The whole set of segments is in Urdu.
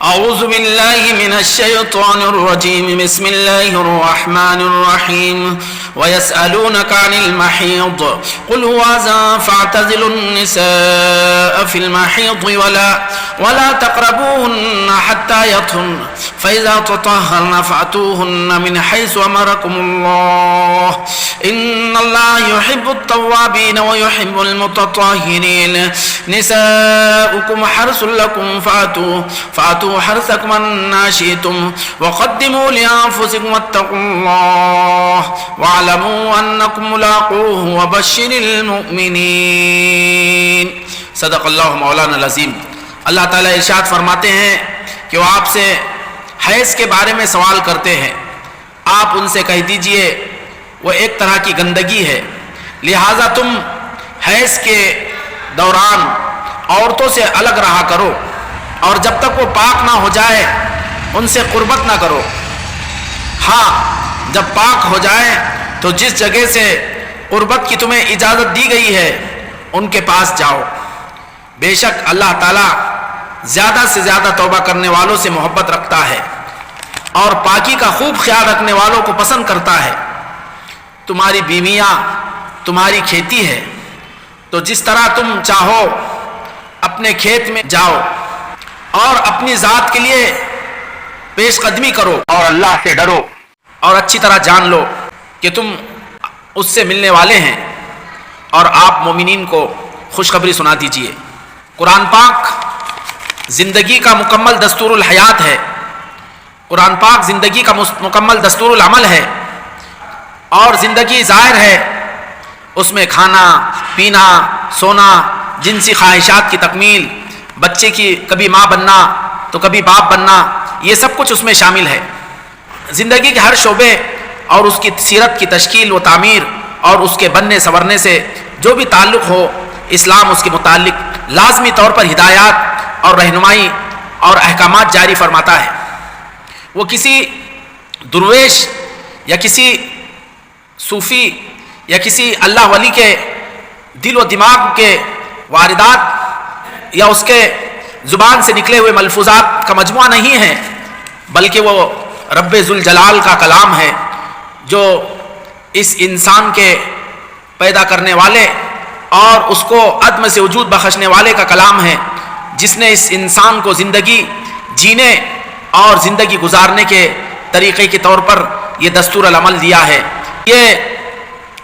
أعوذ بالله من الشيطان الرجيم. بسم الله الرحمن الرحيم. ويسألونك عن المحيض قل هو أذى فاعتزلوا النساء في المحيض ولا تقربوهن حتى يطهرن فإذا تطهرن فأتوهن من حيث أمركم الله إن الله يحب التوابين ويحب المتطهرين. نساؤكم حرث لكم فأتوا حرثكم أنى شئتم وقدموا لأنفسكم واتقوا الله واعلموا أنكم ملاقوه وبشر المؤمنين. صدق اللہ مولانا العظیم. اللہ تعالیٰ ارشاد فرماتے ہیں کہ وہ آپ سے حیض کے بارے میں سوال کرتے ہیں. آپ ان سے کہہ دیجئے وہ ایک طرح کی گندگی ہے، لہٰذا تم حیض کے دوران عورتوں سے الگ رہا کرو، اور جب تک وہ پاک نہ ہو جائے ان سے قربت نہ کرو. ہاں جب پاک ہو جائے تو جس جگہ سے قربت کی تمہیں اجازت دی گئی ہے ان کے پاس جاؤ. بے شک اللہ تعالیٰ زیادہ سے زیادہ توبہ کرنے والوں سے محبت رکھتا ہے اور پاکی کا خوب خیال رکھنے والوں کو پسند کرتا ہے. تمہاری بیویاں تمہاری کھیتی ہے، تو جس طرح تم چاہو اپنے کھیت میں جاؤ اور اپنی ذات کے لیے پیش قدمی کرو اور اللہ سے ڈرو اور اچھی طرح جان لو کہ تم اس سے ملنے والے ہیں، اور آپ مومنین کو خوشخبری سنا دیجئے. قرآن پاک زندگی کا مکمل دستور الحیات ہے. قرآن پاک زندگی کا مکمل دستور العمل ہے، اور زندگی ظاہر ہے اس میں کھانا پینا سونا، جنسی خواہشات کی تکمیل، بچے کی کبھی ماں بننا تو کبھی باپ بننا، یہ سب کچھ اس میں شامل ہے. زندگی کے ہر شعبے اور اس کی سیرت کی تشکیل و تعمیر اور اس کے بننے سنورنے سے جو بھی تعلق ہو، اسلام اس کے متعلق لازمی طور پر ہدایات اور رہنمائی اور احکامات جاری فرماتا ہے. وہ کسی درویش یا کسی صوفی یا کسی اللہ ولی کے دل و دماغ کے واردات یا اس کے زبان سے نکلے ہوئے ملفوظات کا مجموعہ نہیں ہے، بلکہ وہ رب ذوالجلال کا کلام ہے، جو اس انسان کے پیدا کرنے والے اور اس کو عدم سے وجود بخشنے والے کا کلام ہے، جس نے اس انسان کو زندگی جینے اور زندگی گزارنے کے طریقے کے طور پر یہ دستور العمل دیا ہے. یہ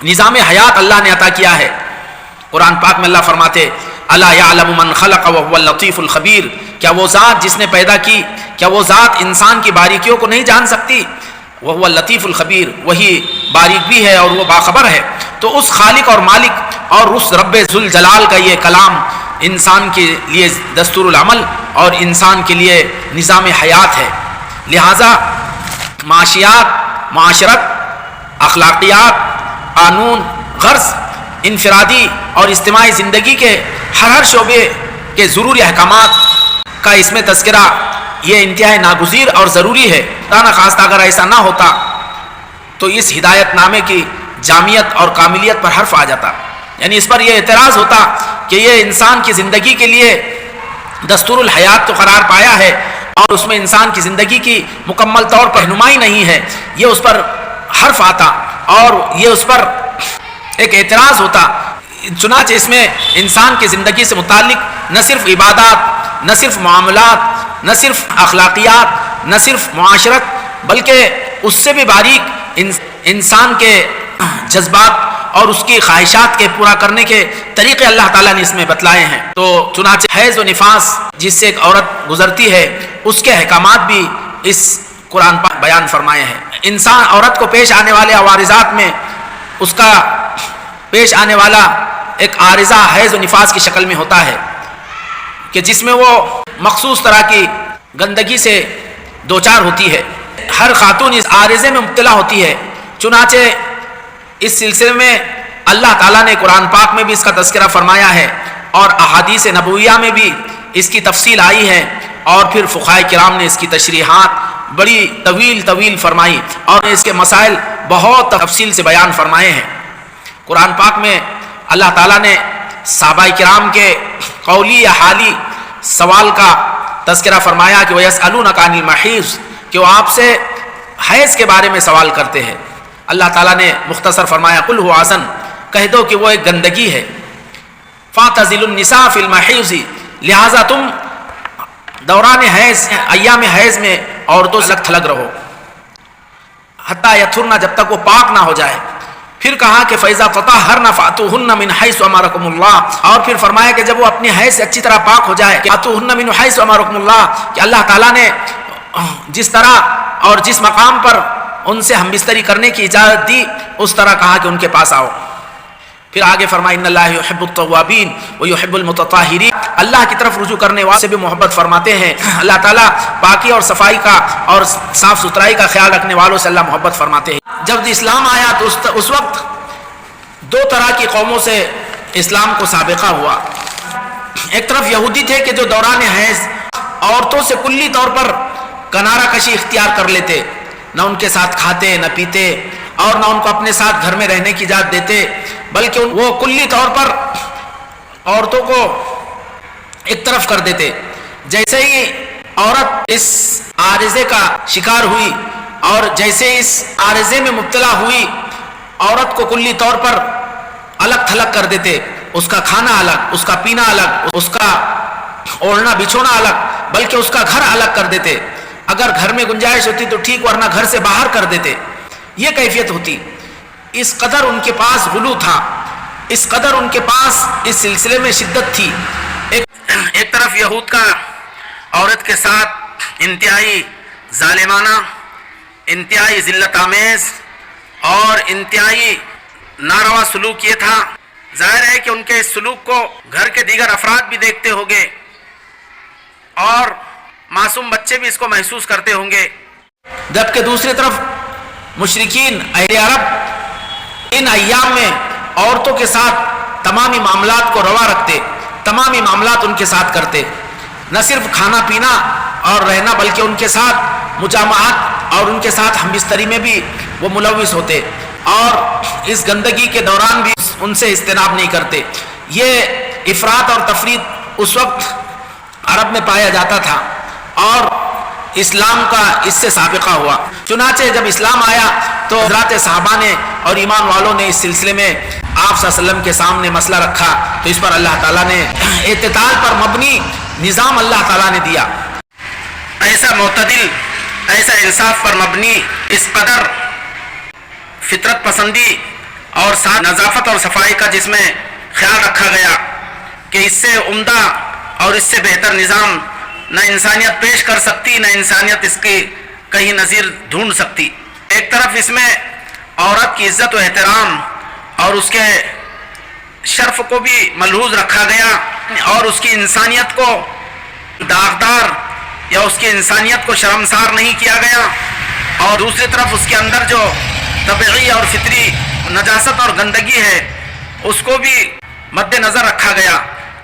نظام حیات اللہ نے عطا کیا ہے. قرآن پاک میں اللہ فرماتے الا یعلم من خلق وهو اللطیف الخبیر، کیا وہ ذات جس نے پیدا کی، کیا وہ ذات انسان کی باریکیوں کو نہیں جان سکتی؟ وهو اللطیف الخبیر، وہی باریک بھی ہے اور وہ باخبر ہے. تو اس خالق اور مالک اور اس رب ذوالجلال کا یہ کلام انسان کے لیے دستور العمل اور انسان کے لیے نظام حیات ہے. لہذا معاشیات، معاشرت، اخلاقیات، قانون، غرض، انفرادی اور اجتماعی زندگی کے ہر شعبے کے ضروری احکامات کا اس میں تذکرہ یہ انتہائی ناگزیر اور ضروری ہے. خدا خواستہ اگر ایسا نہ ہوتا تو اس ہدایت نامے کی جامعیت اور کاملیت پر حرف آ جاتا، یعنی اس پر یہ اعتراض ہوتا کہ یہ انسان کی زندگی کے لیے دستور الحیات تو قرار پایا ہے اور اس میں انسان کی زندگی کی مکمل طور پر رہنمائی نہیں ہے، یہ اس پر حرف آتا اور یہ اس پر ایک اعتراض ہوتا. چنانچہ اس میں انسان کی زندگی سے متعلق نہ صرف عبادات، نہ صرف معاملات، نہ صرف اخلاقیات، نہ صرف معاشرت، بلکہ اس سے بھی باریک انسان کے جذبات اور اس کی خواہشات کے پورا کرنے کے طریقے اللہ تعالیٰ نے اس میں بتلائے ہیں. تو چنانچہ حیض و نفاس جس سے ایک عورت گزرتی ہے اس کے احکامات بھی اس قرآن پاک بیان فرمائے ہیں. انسان عورت کو پیش آنے والے عوارضات میں اس کا پیش آنے والا ایک عارضہ حیض و نفاس کی شکل میں ہوتا ہے کہ جس میں وہ مخصوص طرح کی گندگی سے دوچار ہوتی ہے. ہر خاتون اس عارضے میں مبتلا ہوتی ہے. چنانچہ اس سلسلے میں اللہ تعالیٰ نے قرآن پاک میں بھی اس کا تذکرہ فرمایا ہے اور احادیث نبویہ میں بھی اس کی تفصیل آئی ہے، اور پھر فقہاء کرام نے اس کی تشریحات بڑی طویل فرمائی اور اس کے مسائل بہت تفصیل سے بیان فرمائے ہیں. قرآن پاک میں اللہ تعالیٰ نے صحابہ کرام کے قولی یا حالی سوال کا تذکرہ فرمایا کہ وَيَسْأَلُونَكَ عَنِ الْمَحِيضِ کہ وہ آپ سے حیض کے بارے میں سوال کرتے ہیں. اللہ تعالیٰ نے مختصر فرمایا قُلْ هُوَ أَذًى کہہ دو کہ وہ ایک گندگی ہے. فَاعْتَزِلُوا النِّسَاءَ فِي الْمَحِيضِ لہٰذا تم دوران حیض ایام حیض میں عورتوں سے الگ تھلگ رہو حتیٰ یطہرن جب تک وہ پاک نہ ہو جائے. پھر کہا کہ فَإِذَا تَطَهَّرْنَ فَأْتُوهُنَّ مِنْ حَيْثُ أَمَرَكُمُ اللَّهُ اور پھر فرمایا کہ جب وہ اپنی حیض سے اچھی طرح پاک ہو جائے کہ فَأْتُوهُنَّ مِنْ حَيْثُ أَمَرَكُمُ اللَّهُ کہ اللہ تعالیٰ نے جس طرح اور جس مقام پر ان سے ہم بستری کرنے کی اجازت دی اس طرح کہا کہ ان کے پاس آؤ. پھر آگے فرمایا ان اللہ یحب التوابین ویحب المتطہرین اللہ کی طرف رجوع کرنے والوں سے بھی محبت فرماتے ہیں. اللہ تعالیٰ پاکی اور صفائی کا اور صاف ستھرائی کا خیال رکھنے والوں سے اللہ محبت فرماتے ہیں. جب اسلام آیا تو اس وقت دو طرح کی قوموں سے اسلام کو سابقہ ہوا. ایک طرف یہودی تھے کہ جو دوران حیض عورتوں سے کلی طور پر کنارہ کشی اختیار کر لیتے, نہ ان کے ساتھ کھاتے نہ پیتے اور نہ ان کو اپنے ساتھ گھر میں رہنے کی اجازت دیتے, بلکہ وہ کلی طور پر عورتوں کو ایک طرف کر دیتے. جیسے ہی عورت اس عارضے کا شکار ہوئی اور جیسے اس عارضے میں مبتلا ہوئی عورت کو کلی طور پر الگ تھلگ کر دیتے. اس کا کھانا الگ, اس کا پینا الگ, اس کا اوڑھنا بچھونا الگ, بلکہ اس کا گھر الگ کر دیتے. اگر گھر میں گنجائش ہوتی تو ٹھیک, ورنہ گھر سے باہر کر دیتے. یہ کیفیت ہوتی. اس قدر ان کے پاس غلو تھا, اس قدر ان کے پاس اس سلسلے میں شدت تھی. ایک طرف یہود کا عورت کے ساتھ انتہائی ظالمانہ, انتہائی ذلت آمیز اور انتہائی ناروا سلوک یہ تھا. ظاہر ہے کہ ان کے اس سلوک کو گھر کے دیگر افراد بھی دیکھتے ہوں گے اور معصوم بچے بھی اس کو محسوس کرتے ہوں گے. جبکہ دوسری طرف مشرکین اہل عرب ان ایام میں عورتوں کے ساتھ تمامی معاملات کو روا رکھتے, تمامی معاملات ان کے ساتھ کرتے. نہ صرف کھانا پینا اور رہنا, بلکہ ان کے ساتھ مجامعات اور ان کے ساتھ ہم بستری میں بھی وہ ملوث ہوتے اور اس گندگی کے دوران بھی ان سے اجتناب نہیں کرتے. یہ افراط اور تفریط اس وقت عرب میں پایا جاتا تھا اور اسلام کا اس سے سابقہ ہوا. چنانچہ جب اسلام آیا تو حضرات صحابہ نے اور ایمان والوں نے اس سلسلے میں آپ صلی اللہ علیہ وسلم کے سامنے مسئلہ رکھا تو اس پر اللہ تعالیٰ نے اعتدال پر مبنی نظام اللہ تعالیٰ نے دیا. ایسا معتدل, ایسا انصاف پر مبنی, اس قدر فطرت پسندی اور ساتھ نظافت اور صفائی کا جس میں خیال رکھا گیا کہ اس سے عمدہ اور اس سے بہتر نظام نہ انسانیت پیش کر سکتی, نہ انسانیت اس کی کہیں نظیر ڈھونڈ سکتی. ایک طرف اس میں عورت کی عزت و احترام اور اس کے شرف کو بھی ملحوظ رکھا گیا اور اس کی انسانیت کو داغدار یا اس کی انسانیت کو شرمسار نہیں کیا گیا, اور دوسری طرف اس کے اندر جو طبعی اور فطری نجاست اور گندگی ہے اس کو بھی مد نظر رکھا گیا.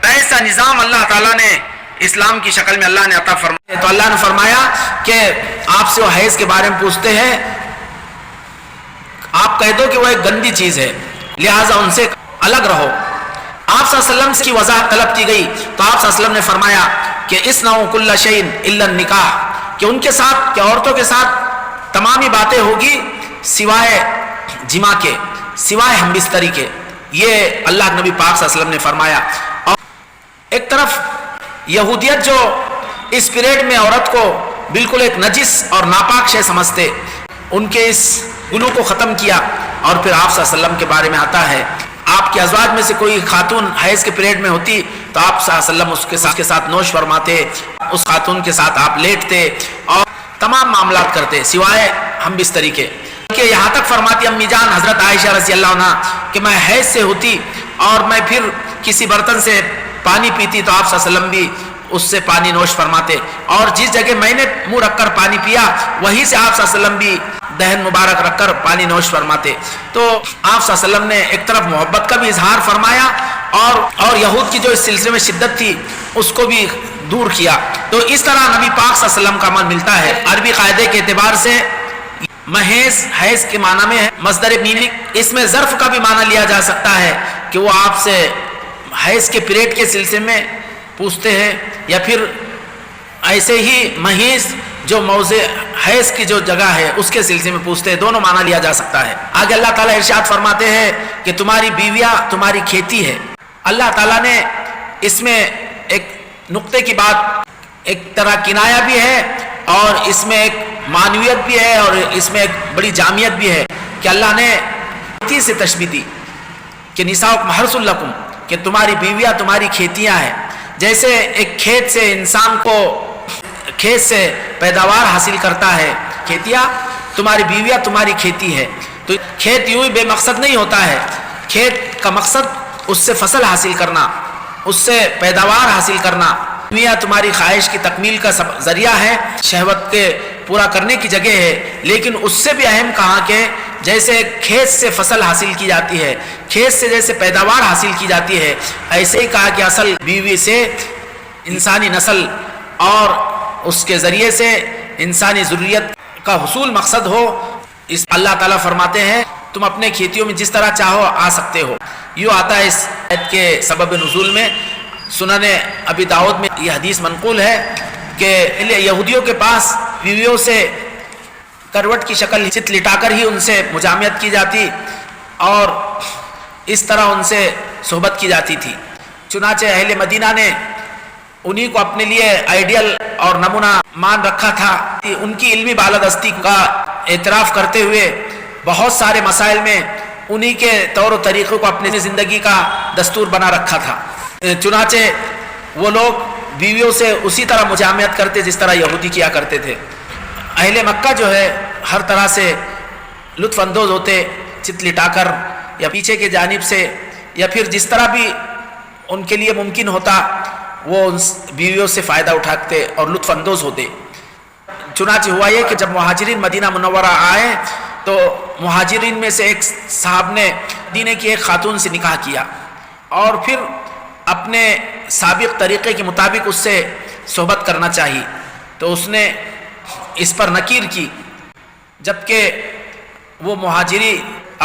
ایسا نظام اللہ تعالیٰ نے اسلام کی شکل میں اللہ نے عطا فرمایا. تو اللہ نے فرمایا کہ آپ سے وہ حیض کے بارے میں پوچھتے ہیں, آپ کہہ دو کہ وہ ایک گندی چیز ہے, لہٰذا ان سے الگ رہو. آپ صلی اللہ علیہ وسلم کی وضاحت طلب کی گئی تو آپ صلی اللہ علیہ وسلم نے فرمایا کہ اصنعوا کل شیء الا النکاح, کہ ان کے ساتھ, کہ عورتوں کے ساتھ تمامی باتیں ہوگی سوائے جماع کے, سوائے ہم بستری کے. یہ اللہ نبی پاک صلی اللہ علیہ وسلم نے فرمایا. اور ایک طرف یہودیت جو اس پیریڈ میں عورت کو بالکل ایک نجس اور ناپاک شے سمجھتے, ان کے اس گناہ کو ختم کیا. اور پھر آپ صلی اللہ علیہ وسلم کے بارے میں آتا ہے, آپ کے ازواج میں سے کوئی خاتون حیض کے پیریڈ میں ہوتی تو آپ صلی اللہ علیہ وسلم اس کے ساتھ نوش فرماتے, اس خاتون کے ساتھ آپ لیٹتے اور تمام معاملات کرتے سوائے ہم بستری کے. کہ یہاں تک فرماتی امی جان حضرت عائشہ رضی اللہ عنہ کہ میں حیض سے ہوتی اور میں پھر کسی برتن سے پانی پیتی تو آپ صلی اللہ علیہ وسلم بھی اس سے پانی نوش فرماتے, اور جس جگہ میں نے منہ رکھ کر پانی پیا وہیں سے آپ صلی اللہ علیہ وسلم بھی دہن مبارک رکھ کر پانی نوش فرماتے. تو آپ صلی اللہ علیہ وسلم نے ایک طرف محبت کا بھی اظہار فرمایا اور یہود کی جو اس سلسلے میں شدت تھی اس کو بھی دور کیا. تو اس طرح نبی پاک صلی اللہ علیہ وسلم کا عمل ملتا ہے. عربی قاعدے کے اعتبار سے محیض حیض کے معنی میں ہے مصدر میمی, اس میں ظرف کا بھی معنی لیا جا سکتا ہے کہ وہ آپ سے حیض کے پیریڈ کے سلسلے میں پوچھتے ہیں, یا پھر ایسے ہی محیض جو موضع حیض کی جو جگہ ہے اس کے سلسلے میں پوچھتے ہیں، دونوں معنی لیا جا سکتا ہے۔ آگے اللہ تعالیٰ ارشاد فرماتے ہیں کہ تمہاری بیویاں تمہاری کھیتی ہے۔ اللہ تعالیٰ نے اس میں ایک نقطے کی بات، ایک طرح کنایا بھی ہے اور اس میں ایک معنویت بھی ہے اور اس میں ایک بڑی جامعیت بھی ہے کہ اللہ نے کھیتی سے تشبیہ دی کہ نساؤکم حرث لکم، کہ تمہاری بیویاں تمہاری کھیتیاں ہیں۔ جیسے ایک کھیت سے انسان کو کھیت سے پیداوار حاصل کرتا ہے، کھیتیاں تمہاری بیویاں تمہاری کھیتی ہے۔ تو کھیت یوں ہی بے مقصد نہیں ہوتا ہے، کھیت کا مقصد اس سے فصل حاصل کرنا، اس سے پیداوار حاصل کرنا۔ بیویاں تمہاری خواہش کی تکمیل کا ذریعہ ہے، شہوت کے پورا کرنے کی جگہ ہے، لیکن اس سے بھی اہم کہا کہ جیسے کھیت سے فصل حاصل کی جاتی ہے، کھیت سے جیسے پیداوار حاصل کی جاتی ہے، ایسے ہی کہا کہ اصل بیوی سے انسانی نسل اور اس کے ذریعے سے انسانی ضروریت کا حصول مقصد ہو۔ اس اللہ تعالیٰ فرماتے ہیں تم اپنے کھیتیوں میں جس طرح چاہو آ سکتے ہو۔ یوں آتا ہے اس آیت کے سبب نزول میں، سنن ابی داؤد میں یہ حدیث منقول ہے کہ یہودیوں کے پاس بیویوں سے کروٹ کی شکل چت لٹا کر ہی ان سے مجامعت کی جاتی اور اس طرح ان سے صحبت کی جاتی تھی۔ چنانچہ اہل مدینہ نے انہی کو اپنے لیے آئیڈیل اور نمونہ مان رکھا تھا۔ ان کی علمی بالادستی کا اعتراف کرتے ہوئے بہت سارے مسائل میں انہی کے طور و طریقوں کو اپنی زندگی کا دستور بنا رکھا تھا۔ چنانچہ وہ لوگ بیویوں سے اسی طرح مجامعت کرتے جس طرح یہودی کیا کرتے تھے۔ اہل مکہ جو ہے ہر طرح سے لطف اندوز ہوتے، چت لٹا کر یا پیچھے کے جانب سے یا پھر جس طرح بھی ان کے لیے ممکن ہوتا وہ ان بیویوں سے فائدہ اٹھاتے اور لطف اندوز ہوتے۔ چنانچہ ہوا یہ کہ جب مہاجرین مدینہ منورہ آئے تو مہاجرین میں سے ایک صاحب نے مدینے کی ایک خاتون سے نکاح کیا اور پھر اپنے سابق طریقے کے مطابق اس سے صحبت کرنا چاہیے، تو اس نے اس پر نکیر کی، جبکہ وہ مہاجری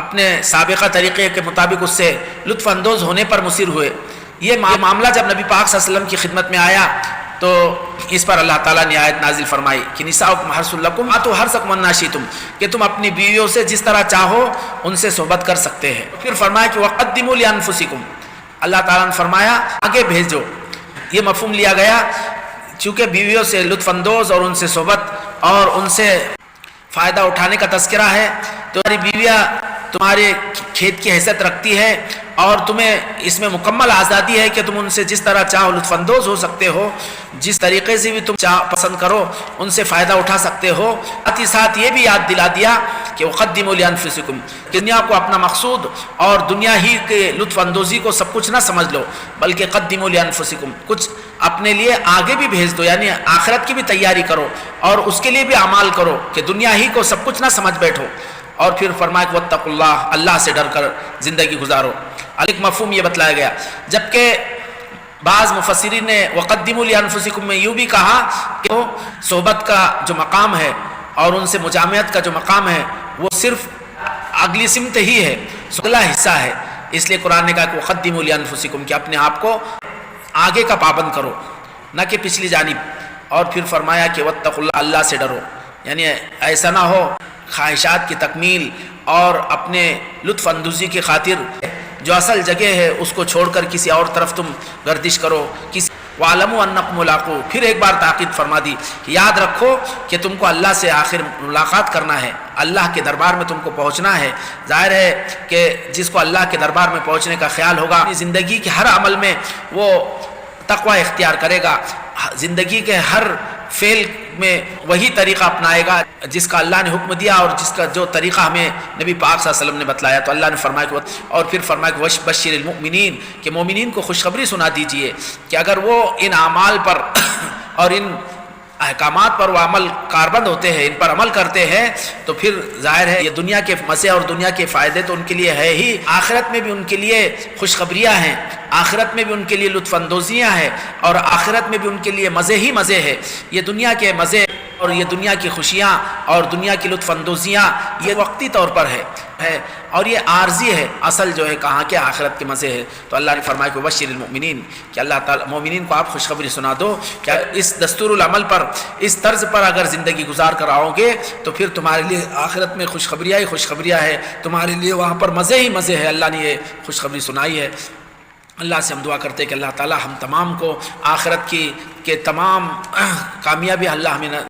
اپنے سابقہ طریقے کے مطابق اس سے لطف اندوز ہونے پر مصر ہوئے۔ یہ معاملہ جب نبی پاک صلی اللہ علیہ وسلم کی خدمت میں آیا تو اس پر اللہ تعالیٰ نے آیت نازل فرمائی کہ نساؤکم حرث لکم آتوا حرثکم انا شئتم، کہ تم اپنی بیویوں سے جس طرح چاہو ان سے صحبت کر سکتے ہیں۔ پھر فرمایا کہ وقدموا لانفسکم، اللہ تعالیٰ نے فرمایا آگے بھیجو۔ یہ مفہوم لیا گیا چونکہ بیویوں سے لطف اندوز اور ان سے صحبت اور ان سے فائدہ اٹھانے کا تذکرہ ہے، تمہاری بیویاں تمہارے کھیت کی حیثیت رکھتی ہے اور تمہیں اس میں مکمل آزادی ہے کہ تم ان سے جس طرح چاہو لطف اندوز ہو سکتے ہو، جس طریقے سے بھی تم پسند کرو ان سے فائدہ اٹھا سکتے ہو۔ ساتھ ہی ساتھ یہ بھی یاد دلا دیا کہ وقدموا لانفسکم، دنیا کو اپنا مقصود اور دنیا ہی کے لطف اندوزی کو سب کچھ نہ سمجھ لو، بلکہ قدموا لانفسکم، کچھ اپنے لیے آگے بھی بھیج دو، یعنی آخرت کی بھی تیاری کرو اور اس کے لیے بھی اعمال کرو کہ دنیا ہی کو سب کچھ نہ سمجھ بیٹھو۔ اور پھر فرمایا کہ واتقوا اللہ، اللہ سے ڈر کر زندگی گزارو۔ ایک مفہوم یہ بتلایا گیا، جبکہ بعض مفسرین نے وقدموا لانفسکم میں یوں بھی کہا کہ وہ صحبت کا جو مقام ہے اور ان سے مجامعت کا جو مقام ہے وہ صرف اگلی سمت ہی ہے، اگلا حصہ ہے، اس لیے قرآن نے کہا کہ وقدموا لانفسکم، کہ اپنے آپ کو آگے کا پابند کرو نہ کہ پچھلی جانب۔ اور پھر فرمایا کہ واتقوا اللہ، اللہ سے ڈرو، یعنی ایسا نہ ہو خواہشات کی تکمیل اور اپنے لطف اندوزی کی خاطر جو اصل جگہ ہے اس کو چھوڑ کر کسی اور طرف تم گردش کرو۔ وَاعْلَمُوا أَنَّكُمْ مُلَاقُوهُ، پھر ایک بار تاکید فرما دی کہ یاد رکھو کہ تم کو اللہ سے آخر ملاقات کرنا ہے، اللہ کے دربار میں تم کو پہنچنا ہے۔ ظاہر ہے کہ جس کو اللہ کے دربار میں پہنچنے کا خیال ہوگا اپنی زندگی کے ہر عمل میں وہ تقوی اختیار کرے گا، زندگی کے ہر فعل میں وہی طریقہ اپنائے گا جس کا اللہ نے حکم دیا اور جس کا جو طریقہ ہمیں نبی پاک صلی اللہ علیہ وسلم نے بتلایا۔ تو اللہ نے فرمایا کہ اور پھر فرمایا کہ وَبَشِّرِ الْمُؤْمِنِينَ، کہ مومنین کو خوشخبری سنا دیجئے کہ اگر وہ ان اعمال پر اور ان احکامات پر وہ عمل کاربند ہوتے ہیں، ان پر عمل کرتے ہیں، تو پھر ظاہر ہے یہ دنیا کے مزے اور دنیا کے فائدے تو ان کے لیے ہے ہی، آخرت میں بھی ان کے لیے خوشخبریاں ہیں، آخرت میں بھی ان کے لیے لطف اندوزیاں ہیں اور آخرت میں بھی ان کے لیے مزے ہی مزے ہیں۔ یہ دنیا کے مزے اور یہ دنیا کی خوشیاں اور دنیا کی لطف اندوزیاں یہ وقتی طور پر ہے، ہے اور یہ عارضی ہے، اصل جو ہے کہاں کے آخرت کے مزے ہے۔ تو اللہ نے فرمایا کہ بشر المؤمنین، کہ اللہ تعالیٰ مومنین کو آپ خوشخبری سنا دو کہ اس دستور العمل پر، اس طرز پر اگر زندگی گزار کر آؤ گے تو پھر تمہارے لیے آخرت میں خوشخبریاں ہی خوشخبریاں ہے، تمہارے لیے وہاں پر مزے ہی مزے ہے۔ اللہ نے یہ خوشخبری سنائی ہے۔ اللہ سے ہم دعا کرتے ہیں کہ اللہ تعالیٰ ہم تمام کو آخرت کی تمام کامیابی اللہ ہمیں